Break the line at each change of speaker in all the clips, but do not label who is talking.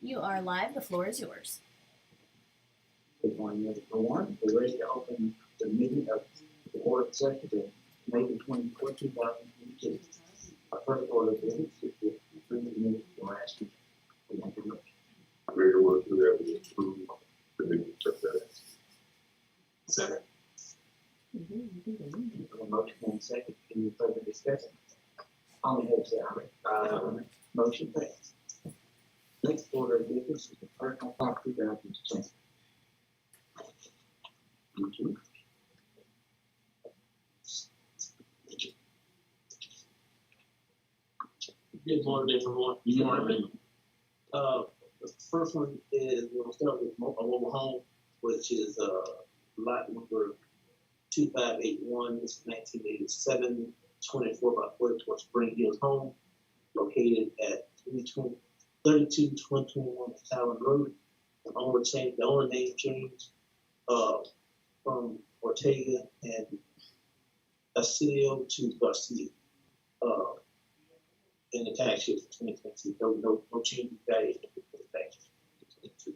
You are live. The floor is yours.
Good morning, everyone. We're ready to open the meeting of the Board of Assessors of May the 24th, 2022. Our first order of business is to approve the minutes from last week. We have a motion.
Greater work to that we approve the minutes of that. Second.
A motion and a second. Any further discussion? All in favor, say aye. Motion passed. Next order of business is the personal property values change.
Good morning, everyone.
Good morning.
The first one is we'll start with a mobile home, which is lot number 2581. It's 1987, 24 by 44 Spring Hills home, located at 32-121 Talon Road. The owner name change from Ortega and Asilio to Garcia. In the tax year for 2022, no change in value for the tax year for 2022.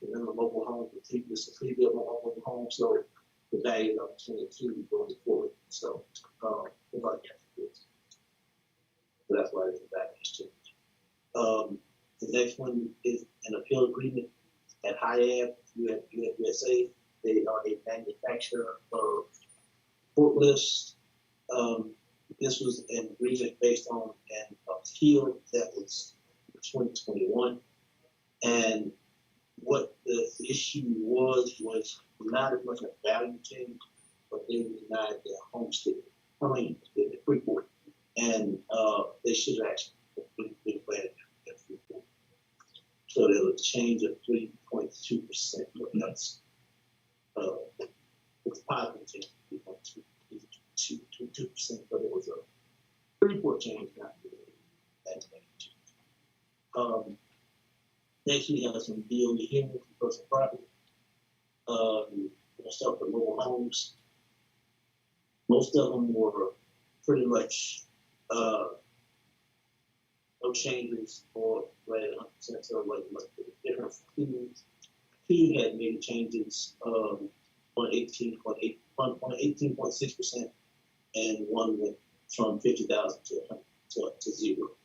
Remember, mobile home, this is a pre-built mobile home, so the value of 22 going forward. So, we're like that. So that's why there's a value exchange. The next one is an appeal agreement at High Ave, USA. They are a manufacturer of forklifts. This was an agreement based on an appeal that was 2021. And what the issue was not as much a value change, but they denied their homestead, the Freeport. And they should have actually been planted at Freeport. So there was a change of 3.2%. That's it's positive change, 3.2%, but it was a Freeport change, not that change. Next, we have some DOE hearings for personal property. We'll start with mobile homes. Most of them were pretty much no changes or right at 100%, so like different fees. Two had made changes on 18.6%, and one went from 50,000 to zero.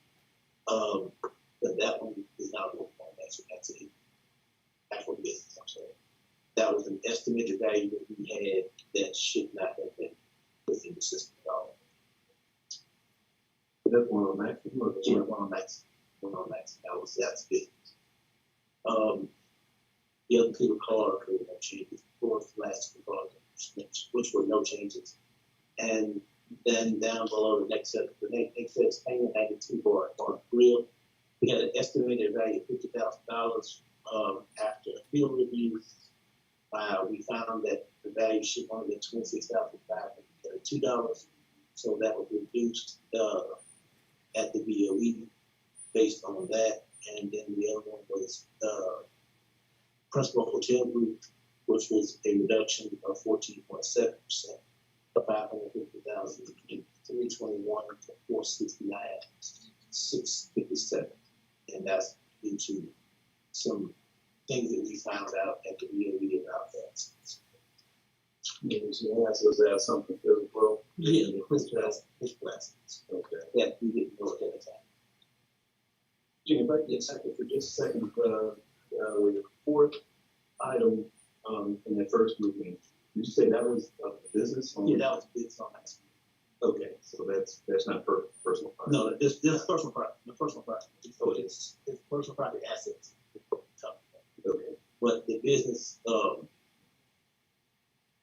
But that one is not one. That's an actual business. I'm sorry. That was an estimated value that we had that should not have been within the system at all.
That's one on max.
Yeah, one on max. That's business. The other two car changes, fourth, last two cars, which were no changes. And then down below the next set is payment 92 bar on grill. We had an estimated value of $50,000. After a field review, we found that the value should only be $26,532. So that was reduced at the BOE based on that. And then the other one was Principal Hotel Group, which was a reduction of 14.7%, of 550,000 to 321 to 469, 657, and that's due to some things that we found out at the BOE about that.
Yeah, so that's something as well.
Yeah, his plastics.
Okay.
Yeah, we didn't know at the time.
Jimmy, if I get second for just a second, with the fourth item in that first grouping, did you say that was a business?
Yeah, that was business on that.
Okay, so that's not personal property.
No, this personal property. The personal property. So it's personal property assets.
Okay.
But the business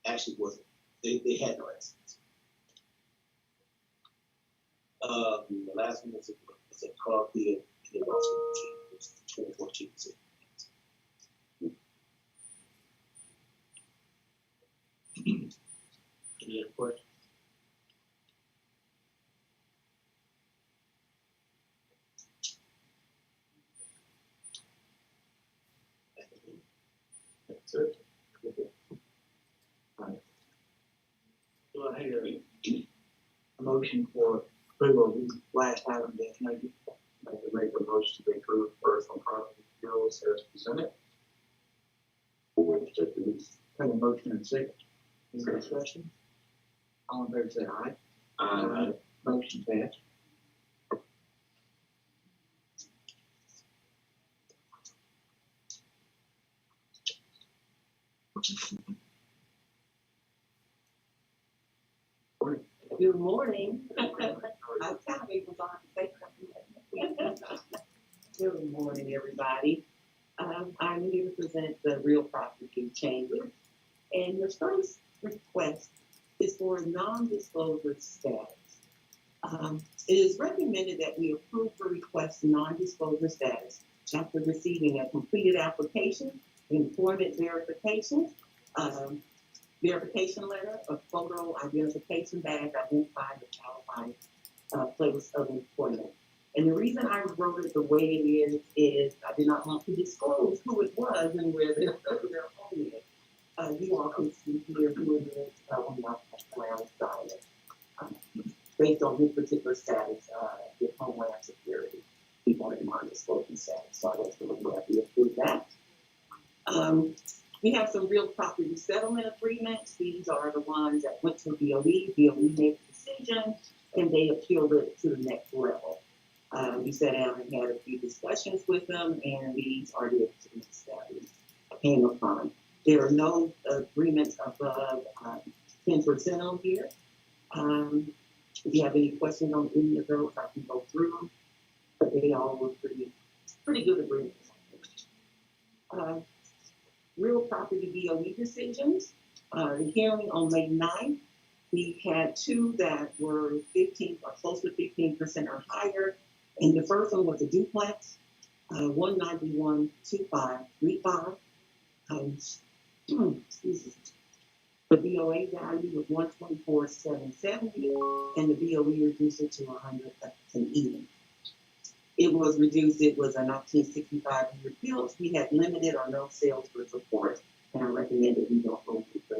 actually wasn't. They had no assets. The last one was a car field in the Boston, 2014. Any other questions?
That's it.
Do I hear a motion for approval of these last items that maybe?
I can make a motion to approve first
motion and a second. Any discussion? All in favor say aye. Motion passed.
Good morning. I kind of even thought to say something. Good morning, everybody. I'm here to present the real property changes. And your first request is for a non-disclosure status. It is recommended that we approve the request non-disclosure status after receiving a completed application, employment verification, verification letter, a photo identification badge identifying the qualified place of employment. And the reason I wrote it the way it is I did not want to disclose who it was and where their home is. You all can see here who it is on the background side. Based on his particular status with Homeland Security, he wanted non-disclosure status, so I was really happy to approve that. We have some real property settlement agreements. These are the ones that went to BOE. BOE made a decision, and they appealed it to the next level. We sat down and had a few discussions with them, and these are the agreements that we came upon. There are no agreements above 10% on here. If you have any questions on any of those, I can go through them, but they all were pretty good agreements. Real property BOE decisions. The hearing on May 9th, we had two that were 15 or close to 15% or higher. And the first one was a duplex, 1912535. Excuse me. The BOA value was 124,770, and the BOE reduced it to 100 and even. It was reduced. It was a 1965 year built. We had limited or no sales for support, and I recommended we don't hold it for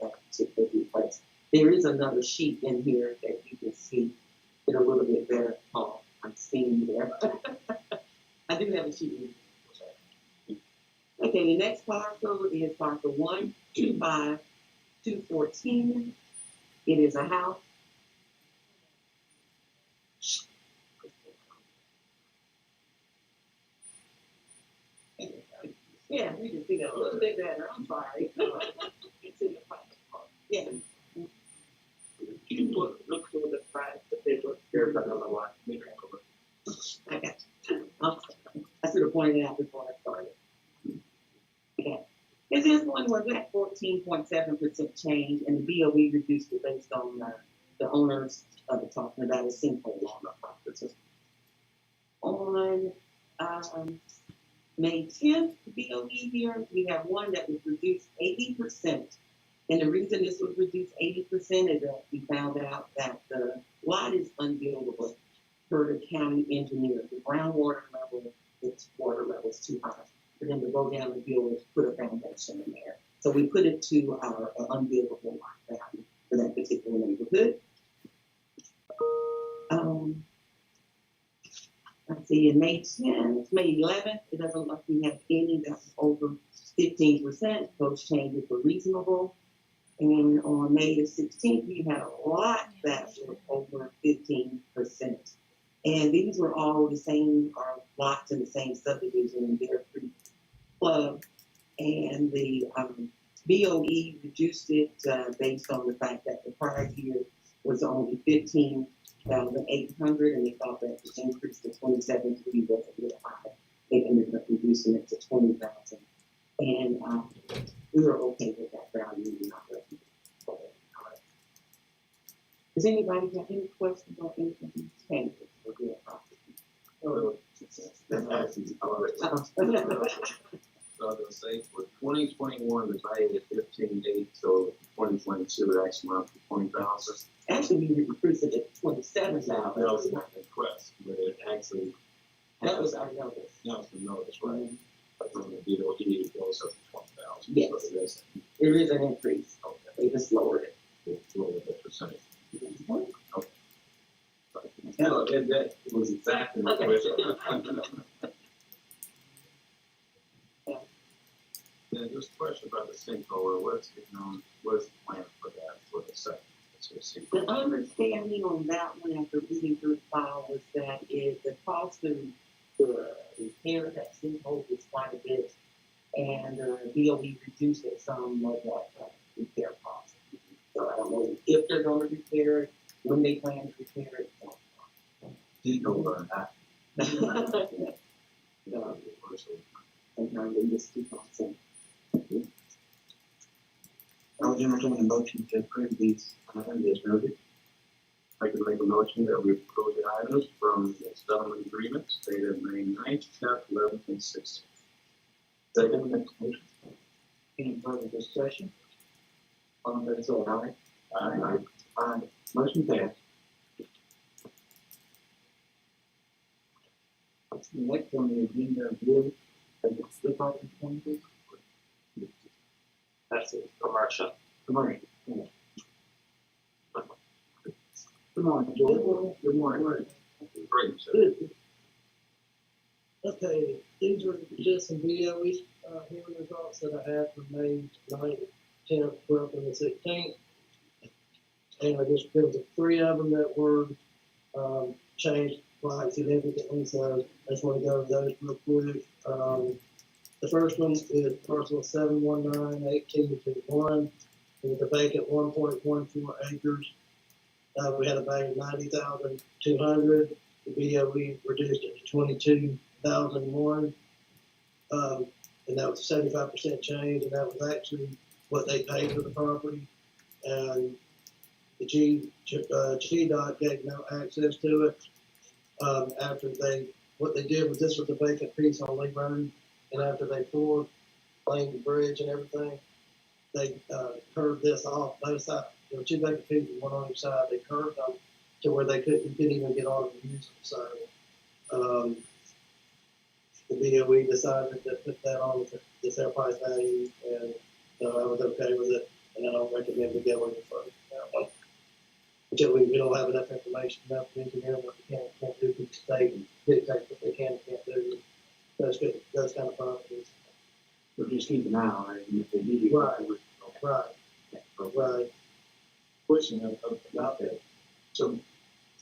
that particular duplex. There is another sheet in here that you can see it a little bit better. Oh, I'm seeing there. I do have a sheet. Okay, the next parcel is parcel 125,214. It is a house. Yeah, we can see that a little bit better. I'm sorry. It's in the front. Yeah.
Look through the price, the paper, here's another one.
I got you. I should have pointed it out before I started. Okay. And this one was at 14.7% change, and the BOE reduced it based on the owners talking about a sinkhole on the property. On May 10th, BOE here, we have one that was reduced 80%. And the reason this was reduced 80% is that we found out that the lot is unbuildable per the county engineer. The groundwater level, its water level is too high for them to go down and build it, put a foundation in there. So we put it to our unbuildable lot value for that particular neighborhood. Let's see, in May 10th, May 11th, it doesn't look like we have any that's over 15%. Those changes were reasonable. And on May the 16th, we had a lot that were over 15%. And these were all the same, lots in the same subdivision, and they're pretty plugged. And the BOE reduced it based on the fact that the prior year was only 15,800, and they thought that the increase to 27,300 was a little high. They ended up reducing it to 20,000, and we were okay with that value. Does anybody have any questions on any of these changes for real property?
So I was gonna say for 2021, the value is 15,800, so 2022 it actually went up to 20,000.
Actually, we increased it to 27,000.
That was not the request, but it actually.
That was our notice.
That was the notice, right? But from the BOE, it goes up to 20,000.
Yes.
So it is,
There is an increase.
okay,
They just lowered it.
it's a little bit percentage.
Okay.
No, that was exactly the question. And just a question about the sinkhole, what's the plan for that for the second?
The understanding on that one after reading through the file was that the cost of the repair that sinkhole was quite a bit. And DOE reduced it some of that repair cost. So I don't know if they're gonna repair it, when they plan to repair it.
Didn't know about that.
Sometimes they just keep on saying.
I was entertaining a motion to approve these items as noted.
I could make a motion that we approve the items from the settlement agreements dated May 9th, 10th, 11th, and 16th. Second, next motion.
Any further discussion? All in favor, say aye.
Aye.
Aye. Motion passed. Next on the agenda, Bill, the property appointment.
That's it, commercial.
Good morning. Good morning, Joel. Good morning.
Great, so
Good. Okay, these are just some BOE hearing results that I have from May 9th, 10th, 12th, and the 16th. And there was 3 of them that were changed quite significantly, so I just want to go over those real quick. The first one is parcel 719-1821 with a vacant 1.14 acres. We had a value of $90,200. The BOE reduced it to 22,001, and that was a 75% change, and that was actually what they paid for the property. And the GDOT gave no access to it. What they did was, this was a vacant piece on Lee Road, and after they poured, laying the bridge and everything, they curved this off both sides. There were 2 vacant pieces, one on each side. They curved them to where you couldn't even get on and use them. So the DOE decided to put that on the sale price value, and I was okay with it, and I don't recommend we go any further. Until we don't have enough information, enough engineering, what we can't do, the state dictates what they can and can't do. Those kind of properties.
So just keep an eye on it, and if they need to.
Right.
question about that. So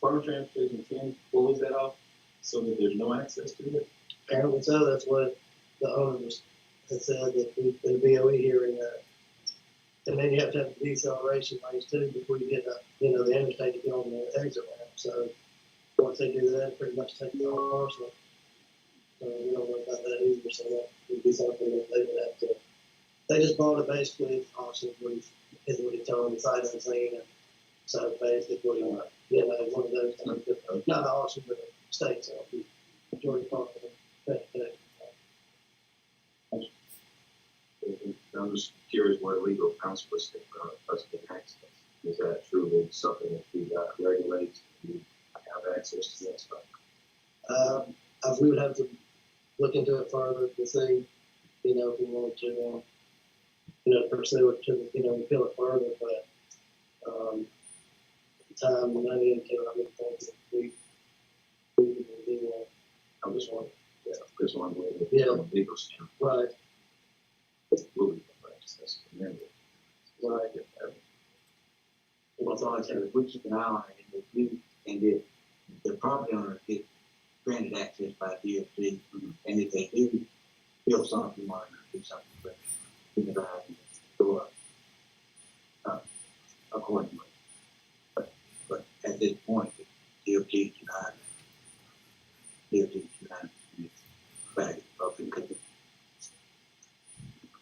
farm transportation can close that off so that there's no access to it?
Apparently so, that's what the owners had said, that the BOE hearing that. And then you have to have the deceleration lanes too before you get the interstate to get on the exit ramp. So once they do that, pretty much take the whole parcel. So we don't know about that either, so that would be something that they would have to. They just bought it basically as auction, is what he told me, sight unseen, and so basically, one of those things, not an auction, but a state sale, Georgia Park.
I'm just curious where legal counsel is us getting access. Is that truly something that we regulates to have access to that stuff?
We would have to look into it further to see, if we wanted to, pursue it to, appeal it further, but, time and money into it, I would think that we would do,
I'm just wondering. Yeah, just wondering.
Yeah.
From a legal standpoint.
right,
Will be access to them.
right.
Well, all I said is we keep an eye on it, and if the property owner gets granted access by DOT, and if they do feel something or do something, but we can go accordingly. But at this point, DOT denied back up in the.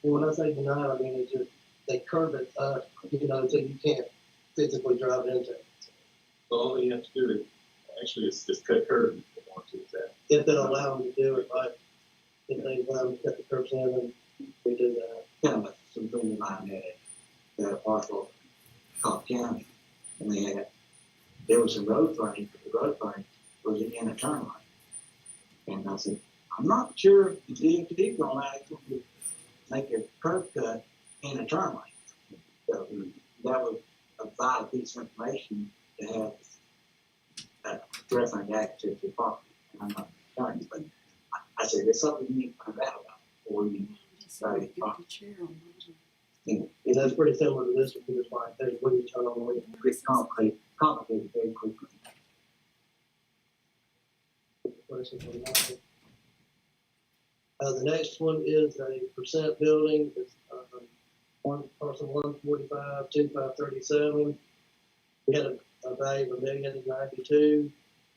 And when I say deny, I mean, it's just, they curve it up, so you can't physically drive into it.
So all you have to do is actually is cut curves if they want to. Is that?
If they'll allow them to do it, right? If they allow them to cut the curbs in, then we do that.
Kind of some friend of mine had a parcel in Cobb County, and there was some road frontage, but the road frontage was in a turn lane. And I said, I'm not sure the DOT is going to allow you to make a curb cut in a turn lane. So that was a vital piece of information to have reference access to the property. And I'm not telling you, but I said, it's something you need to find out about before you So,
And that's pretty similar to this one, it's like, hey, what do you turn on the way?
pretty complicated very quickly.
Questions on that one? The next one is a percent building, it's, parcel 145, 2537. We had a value of $1,092,000.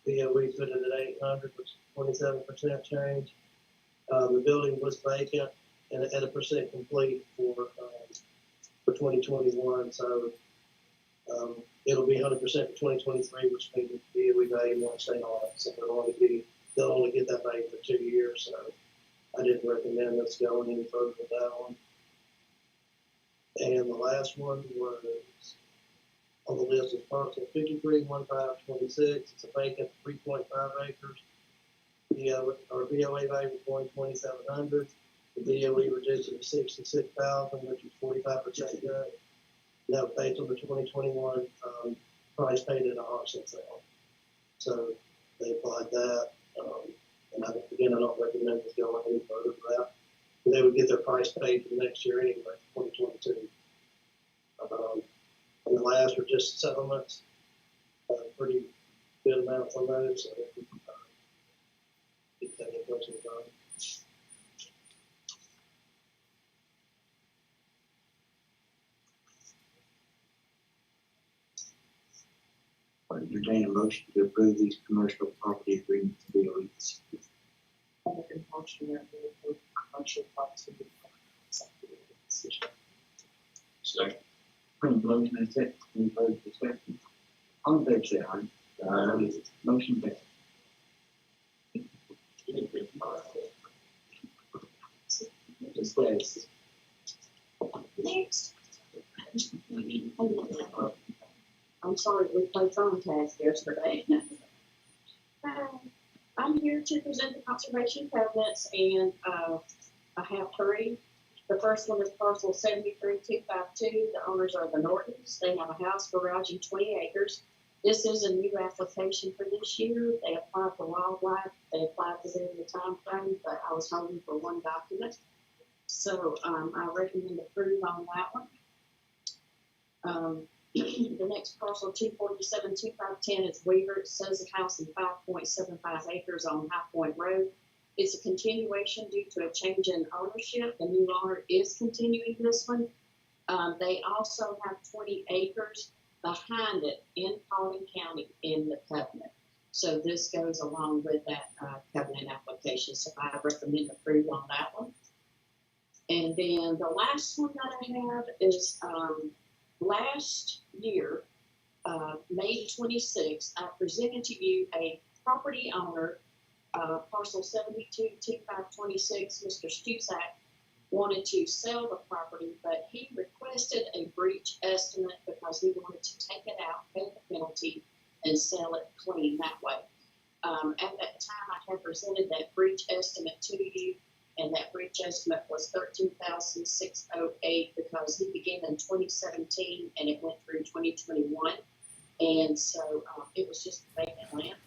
We put it at 800, which is 27% change. The building was vacant and at a percent complete for 2021. So it'll be 100% for 2023, which means the DOE value won't stay on it. So they'll only get that value for 2 years. So I didn't recommend us going any further with that one. And the last one was on the list is parcel 531526. It's a vacant 3.5 acres. Our VOA value was $2,700. The DOE reduced it to $66,000, which is 45% good. That was based on the 2021 price paid in an auction sale. So they applied that. And I don't recommend us going any further for that. They would get their price paid for the next year anyway, 2022. And the last were just settlements, pretty good amounts on those. So keep that in questions on.
I entertain a motion to approve these commercial property agreements to be released.
Second.
From motion and second, any further discussion? All in favor, say aye. Aye. Motion passed. Discuss.
Next. I'm sorry, we played phone tag yesterday. I'm here to present the conservation covenants, and I have three. The first one is parcel 73252. The owners are the Nortons. They have a house, garage, and 20 acres. This is a new application for this year. They applied for wildlife. They applied within the time frame, but I was hoping for one document. So I recommend approve on that one. The next parcel, 247-2510, is Weaver. It says a house in 5.75 acres on High Point Road. It's a continuation due to a change in ownership. The new owner is continuing this one. They also have 20 acres behind it in Paulding County in the covenant. So this goes along with that covenant application. So I recommend approval on that one. And then the last one that I have is last year, May 26th, I presented to you a property owner, parcel 722526, Mr. Stusak, wanted to sell the property, but he requested a breach estimate because he wanted to take it out, pay the penalty, and sell it clean that way. At that time, I had presented that breach estimate to you, and that breach estimate was $13,608 because he began in 2017 and it went through 2021, and so it was just vacant land.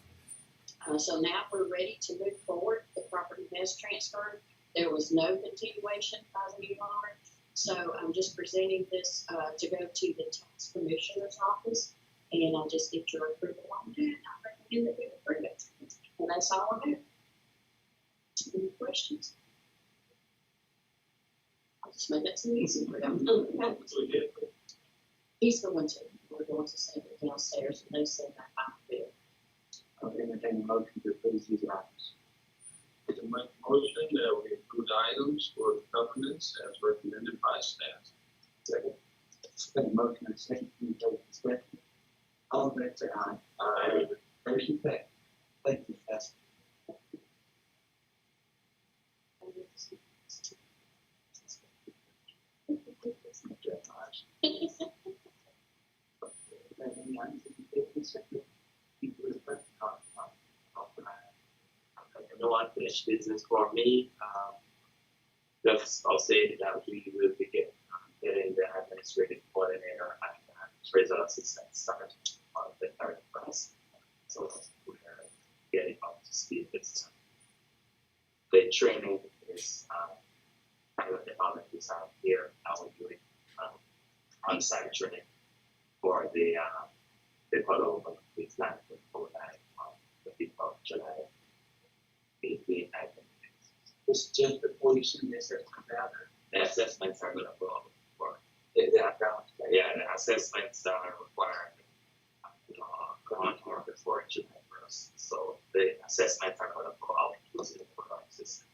So now we're ready to move forward. The property has transferred. There was no continuation by the new owner. So I'm just presenting this to go to the tax commissioner's office, and I just get your approval on that. I recommend that we approve it. And that's all I have. Any questions? I'll just make that too easy for them. He's going to. We're going to send it downstairs, and they send that out bill.
I'll entertain a motion to approve these items.
To make a motion that we approve the items for the covenants as recommended by staff.
Second. Second motion and second, any further discussion? All in favor, say aye.
Aye.
Motion passed. Thank you, Pastor.
No unfinished business for me. Just I'll say that we will be getting in the administrative coordinator and results assistant start on the 31st. So we're getting up to speed this time. The training is pilot technologies are here. Now we're doing on-site training for the follow up with plan for the people of July. We
It's just before you send this, that's come out.
the assessments are going to go for
The background.
yeah, the assessments are required on market for July 1st. So the assessments are going to go out using the program system.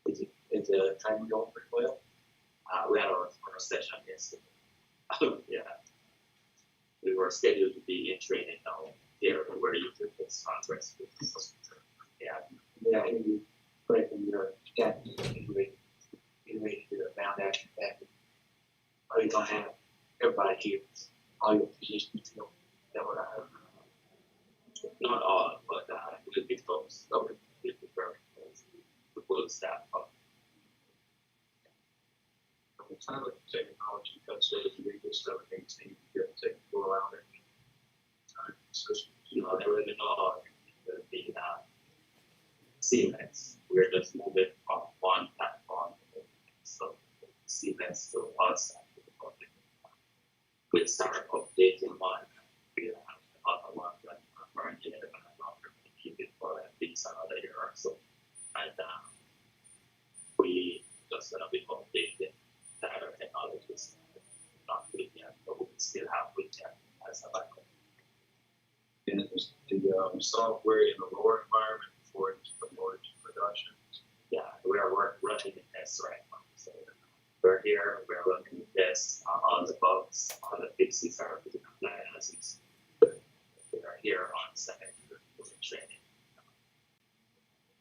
Is the training going pretty well?
We had our first session yesterday. Yeah. We were scheduled to be in training now here where you took this conference. Yeah.
Yeah, you breaking your gap, getting ready to do a bound action package. Are you gonna have everybody here, all your positions filled? That what I heard.
Not all, but we'll be close. We'll be very close. The full staff of
From the time of technology cuts in, we just everything seems to get technical around it. Time system.
there really no be seamless. We're just moving from one platform so seamless to us. We start updating one. We have other ones that are currently in the background keep it for at least another year or so. And we just gonna be updating the other technologies. Not with yet, but we still have with yet as a backup.
And it was the software in the lower environment before it's promoted to production.
Yeah, we're running the tests right now. So we're here, we're running the tests on all the bugs, all the fixes are being applied as it's. We are here on site for training.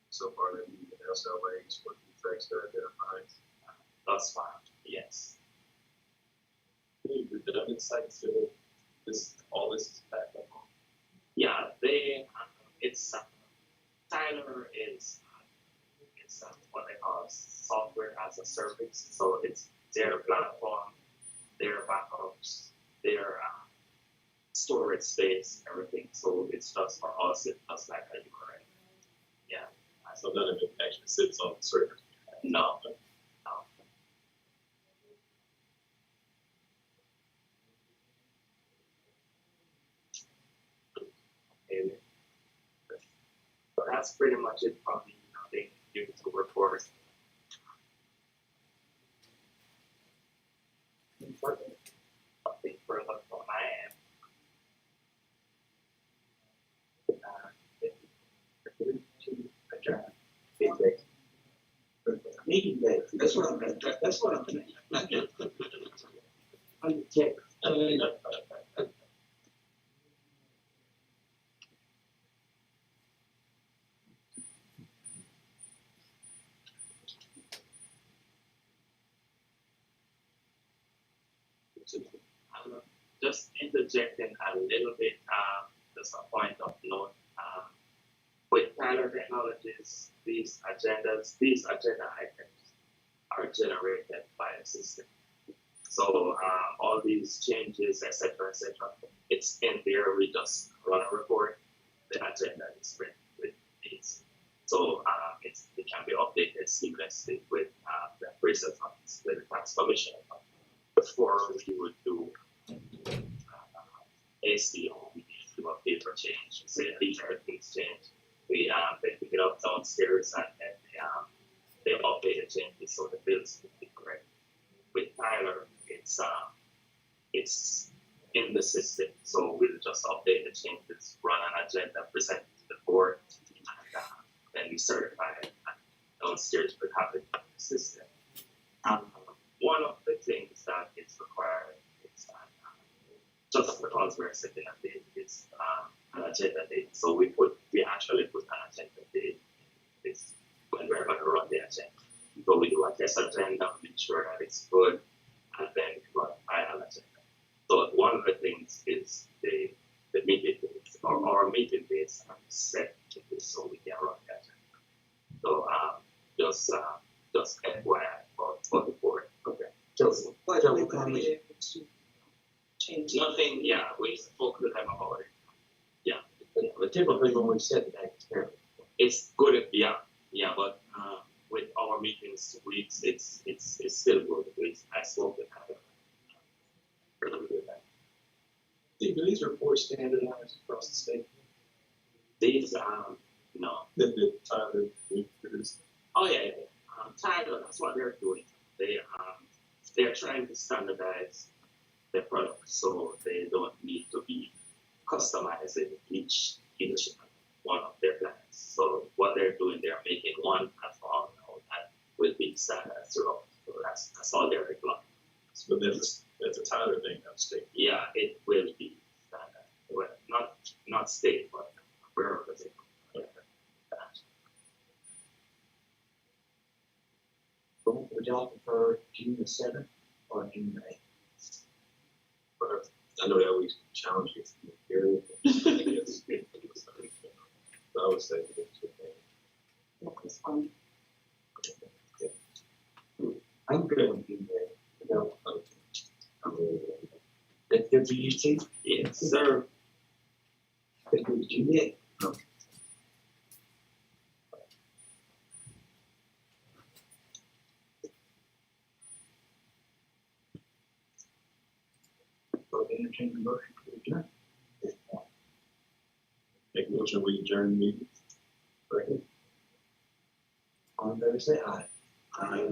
So far, they need the SLAs, what defects they're identifying.
Thus far, yes.
The redundant sites, all this is backed up on.
Yeah, it's Tyler is it's what they call software as a service. So it's their platform, their backups, their storage space, everything. So it's just for us. It's just like a URL. Yeah.
So none of it actually sits on the server.
No. And so that's pretty much it from the technical report. Nothing further from my end. Adjourn.
Meeting day, that's what I'm, that's what I'm thinking. I'm check.
Just interjecting a little bit, just a point of note. With Tyler Technologies, these agenda items are generated by a system. So all these changes, etc., it's in there. We just run a report. The agenda is written with these. So it can be updated seamlessly with the appraisal funds, with the tax commission. Before we would do ACO, we need to do a paper change. Say these are things change. We they pick it up downstairs and they update the changes so the bills will be correct. With Tyler, it's in the system, so we'll just update the changes, run an agenda, present it to the board, and then we certify it. And downstairs we have it in the system. One of the things that is required is just because we're setting a date is an agenda date. So we actually put an agenda date. It's when we're going to run the agenda. So we do a test agenda, make sure that it's good, and then we run a final agenda. So one of the things is the meeting dates, or our meeting dates are set to this so we can run the agenda. So just FYI for the board. Okay. Just
Change.
nothing, yeah, we spoke to them about it. Yeah.
But typically when we set that,
It's good, yeah. Yeah, but with our meetings, weeks, it's still good. I spoke with her. Pretty good.
Do these reports standardized across the state?
These no.
The Tyler, we produced.
Oh yeah. Tyler, that's what they're doing. They're trying to standardize their products so they don't need to be customizing each one of their plans. So what they're doing, they're making one platform now that will be standardized throughout. So that's all they're replying.
But that's a Tyler thing, not state.
Yeah, it will be standard. Well, not state, but wherever they go.
Would y'all prefer June the 7th or June the 8th?
But I know that always challenges the period. Yes. But I would say it's okay.
That's fine.
I'm good with June the 8th.
No,
That's good for you, Chief?
Yes, sir.
That's good with June the 8th. So entertain the motion to adjourn.
make a motion, we adjourn the meeting.
All in favor, say aye.
Aye.